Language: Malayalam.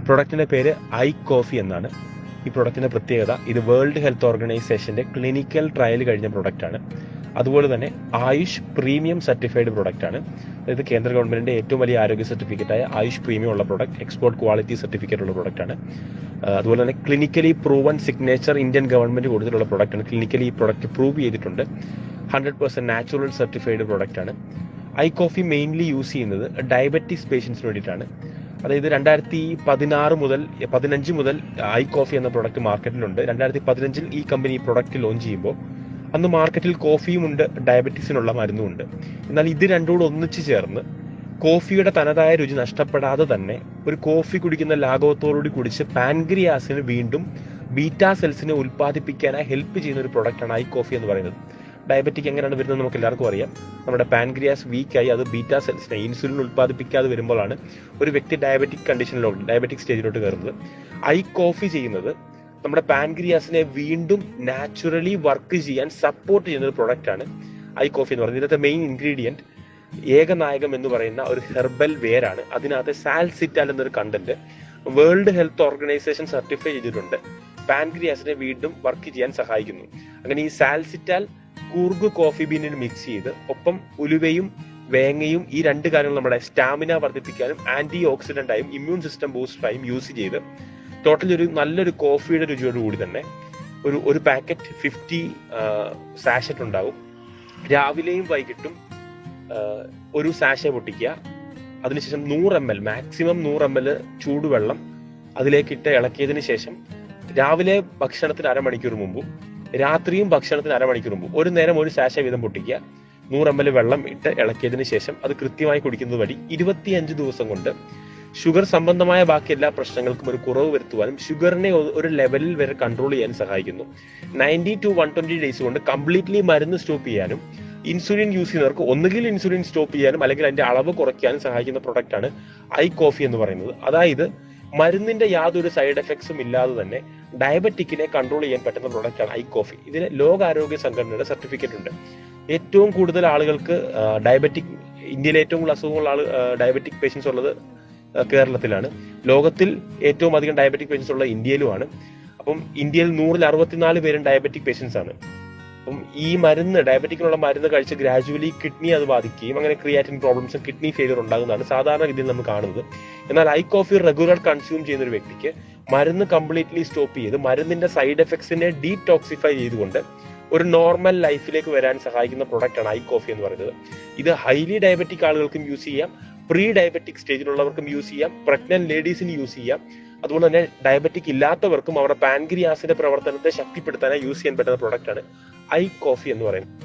പ്രൊഡക്റ്റിൻ്റെ പേര് ഐ കോഫി എന്നാണ്. ഈ പ്രൊഡക്റ്റിൻ്റെ പ്രത്യേകത, ഇത് വേൾഡ് ഹെൽത്ത് ഓർഗനൈസേഷൻ്റെ ക്ലിനിക്കൽ ട്രയൽ കഴിഞ്ഞ പ്രൊഡക്റ്റാണ്. അതുപോലെ തന്നെ ആയുഷ് പ്രീമിയം സർട്ടിഫൈഡ് പ്രൊഡക്റ്റാണ്. അതായത് കേന്ദ്ര ഗവൺമെൻറ്റിൻ്റെ ഏറ്റവും വലിയ ആരോഗ്യ സർട്ടിഫിക്കറ്റായ ആയുഷ് പ്രീമിയം ഉള്ള പ്രൊഡക്റ്റ്, എക്സ്പോർട്ട് ക്വാളിറ്റി സർട്ടിഫിക്കറ്റ് ഉള്ള പ്രൊഡക്റ്റാണ്. അതുപോലെ തന്നെ clinically proven signature Indian government കൊടുത്തിട്ടുള്ള പ്രൊഡക്റ്റാണ്. ക്ലിനിക്കലി ഈ പ്രൊഡക്റ്റ് പ്രൂവ് ചെയ്തിട്ടുണ്ട്. 100% നാച്ചുറൽ സർട്ടിഫൈഡ് പ്രൊഡക്റ്റാണ്. ഐ കോഫി മെയിൻലി യൂസ് ചെയ്യുന്നത് ഡയബറ്റിക്സ് പേഷ്യൻസിന് വേണ്ടിയിട്ടാണ്. അതായത് 2015 മുതൽ ഐ കോഫി എന്ന പ്രൊഡക്റ്റ് മാർക്കറ്റിലുണ്ട്. 2015 ഈ കമ്പനി ഈ പ്രൊഡക്റ്റ് ലോഞ്ച് ചെയ്യുമ്പോൾ അന്ന് മാർക്കറ്റിൽ കോഫിയും ഉണ്ട്, ഡയബറ്റിക്സിനുള്ള മരുന്നും ഉണ്ട്. എന്നാൽ ഇത് രണ്ടും കൂടെ ഒന്നിച്ചു ചേർന്ന് കോഫിയുടെ തനതായ രുചി നഷ്ടപ്പെടാതെ തന്നെ ഒരു കോഫി കുടിക്കുന്ന ലാഘവത്തോടുകൂടി കുടിച്ച് പാൻക്രിയാസിന് വീണ്ടും ബീറ്റാ സെൽസിനെ ഉൽപ്പാദിപ്പിക്കാനായി ഹെൽപ്പ് ചെയ്യുന്ന ഒരു പ്രൊഡക്റ്റാണ് ഐ കോഫി എന്ന് പറയുന്നത്. ഡയബറ്റിക് എങ്ങനെയാണ് വരുന്നത് നമുക്ക് എല്ലാവർക്കും അറിയാം. നമ്മുടെ പാൻക്രിയാസ് വീക്കായി അത് ബീറ്റാ സെൽസിനെ, ഇൻസുലിൻ ഉൽപ്പാദിപ്പിക്കാതെ വരുമ്പോഴാണ് ഒരു വ്യക്തി ഡയബറ്റിക് സ്റ്റേജിലോട്ട് കയറുന്നത്. ഐ കോഫി ചെയ്യുന്നത് നമ്മുടെ പാൻക്രിയാസിനെ വീണ്ടും നാച്ചുറലി വർക്ക് ചെയ്യാൻ സപ്പോർട്ട് ചെയ്യുന്ന ഒരു പ്രൊഡക്റ്റാണ് ഐ കോഫി എന്ന് പറയുന്നത്. ഇതിനകത്തെ മെയിൻ ഇൻഗ്രീഡിയൻറ്റ് ഏകനായകം എന്ന് പറയുന്ന ഒരു ഹെർബൽ വേരാണ്. അതിനകത്ത് സാൽസിറ്റാൽ എന്നൊരു content world health organisation certify ചെയ്തിട്ടുണ്ട്. പാൻക്രിയാസിനെ വീണ്ടും വർക്ക് ചെയ്യാൻ സഹായിക്കുന്നു. അങ്ങനെ ഈ സാൽസിറ്റാൽ കൂർഗ് കോഫി ബീനിൽ മിക്സ് ചെയ്ത് ഒപ്പം ഉലുവയും വേങ്ങയും ഈ രണ്ട് കാര്യങ്ങൾ നമ്മുടെ സ്റ്റാമിന വർദ്ധിപ്പിക്കാനും ആന്റി ഓക്സിഡന്റായും ഇമ്മ്യൂൺ സിസ്റ്റം ബൂസ്റ്ററായും യൂസ് ചെയ്ത് ടോട്ടലി ഒരു നല്ലൊരു കോഫിയുടെ രുചിയോടുകൂടി തന്നെ ഒരു പാക്കറ്റ് 50 സാഷറ്റ് ഉണ്ടാവും. രാവിലെയും വൈകിട്ടും ഒരു സാഷെ പൊട്ടിക്കുക. അതിനുശേഷം 100 ml മാക്സിമം 100 ml ചൂടുവെള്ളം അതിലേക്കിട്ട് ഇളക്കിയതിന് ശേഷം രാവിലെ ഭക്ഷണത്തിന് അരമണിക്കൂർ മുമ്പും രാത്രിയും ഭക്ഷണത്തിന് അരമണിക്കൂർ മുമ്പും ഒരു നേരം ഒരു സാഷ വീതം പൊട്ടിക്കുക. 100 ml വെള്ളം ഇട്ട് ഇളക്കിയതിന് ശേഷം അത് കൃത്യമായി കുടിക്കുന്നത് വഴി 25 ദിവസം കൊണ്ട് ഷുഗർ സംബന്ധമായ ബാക്കി എല്ലാ പ്രശ്നങ്ങൾക്കും ഒരു കുറവ് വരുത്തുവാനും ഷുഗറിനെ ഒരു ലെവലിൽ വരെ കൺട്രോൾ ചെയ്യാൻ സഹായിക്കുന്നു. 90 to 120 ഡേയ്സ് കൊണ്ട് കംപ്ലീറ്റ്ലി മരുന്ന് സ്റ്റോപ്പ് ചെയ്യാനും ഇൻസുലിൻ യൂസ് ചെയ്യുന്നവർക്ക് ഒന്നുകിൽ ഇൻസുലിൻ സ്റ്റോപ്പ് ചെയ്യാനും അല്ലെങ്കിൽ അതിന്റെ അളവ് കുറയ്ക്കാനും സഹായിക്കുന്ന പ്രൊഡക്റ്റാണ് ഐ കോഫി എന്ന് പറയുന്നത്. അതായത് മരുന്നിന്റെ യാതൊരു സൈഡ് എഫക്ട്സും ഇല്ലാതെ തന്നെ ഡയബറ്റിക്കിനെ കൺട്രോൾ ചെയ്യാൻ പറ്റുന്ന പ്രൊഡക്റ്റാണ് ഐ കോഫി. ഇതിന് ലോകാരോഗ്യ സംഘടനയുടെ സർട്ടിഫിക്കറ്റ് ഉണ്ട്. ഏറ്റവും കൂടുതൽ ആളുകൾക്ക് ഇന്ത്യയിലെ ഏറ്റവും കൂടുതൽ അസുഖമുള്ള ഡയബറ്റിക് പേഷ്യൻസ് ഉള്ളത് കേരളത്തിലാണ്. ലോകത്തിൽ ഏറ്റവും അധികം ഡയബറ്റിക് പേഷ്യൻസ് ഉള്ള ഇന്ത്യയിലുമാണ്. അപ്പം ഇന്ത്യയിൽ 164 പേരും ഡയബറ്റിക് പേഷ്യൻസ് ആണ്. അപ്പം ഈ ഡയബറ്റിക്കിനുള്ള മരുന്ന് കഴിച്ച് ഗ്രാജുവലി കിഡ്നി അത് ബാധിക്കുകയും അങ്ങനെ ക്രിയാറ്റിൻ പ്രോബ്ലംസും കിഡ്നി ഫെയിലിയർ ഉണ്ടാകുന്നതാണ് സാധാരണ രീതിയിൽ നമ്മൾ കാണുന്നത്. എന്നാൽ ഐ കോഫി റെഗുലർ കൺസ്യൂം ചെയ്യുന്ന ഒരു വ്യക്തിക്ക് മരുന്ന് കംപ്ലീറ്റ്ലി സ്റ്റോപ്പ് ചെയ്ത് മരുന്നിന്റെ സൈഡ് എഫക്ട്സിനെ ഡീടോക്സിഫൈ ചെയ്തുകൊണ്ട് ഒരു നോർമൽ ലൈഫിലേക്ക് വരാൻ സഹായിക്കുന്ന പ്രൊഡക്റ്റാണ് ഐ കോഫി എന്ന് പറയുന്നത്. ഇത് ഹൈലി ഡയബറ്റിക് ആളുകൾക്കും യൂസ് ചെയ്യാം, പ്രീ ഡയബറ്റിക് സ്റ്റേജിലുള്ളവർക്കും യൂസ് ചെയ്യാം, പ്രഗ്നന്റ് ലേഡീസിന് യൂസ് ചെയ്യാം. അതുപോലെ തന്നെ ഡയബറ്റിക് ഇല്ലാത്തവർക്കും അവരുടെ പാൻക്രിയാസിന്റെ പ്രവർത്തനത്തെ ശക്തിപ്പെടുത്താനായി യൂസ് ചെയ്യാൻ പറ്റുന്ന പ്രൊഡക്റ്റാണ് ഐ കോഫി എന്ന് പറയുന്നത്.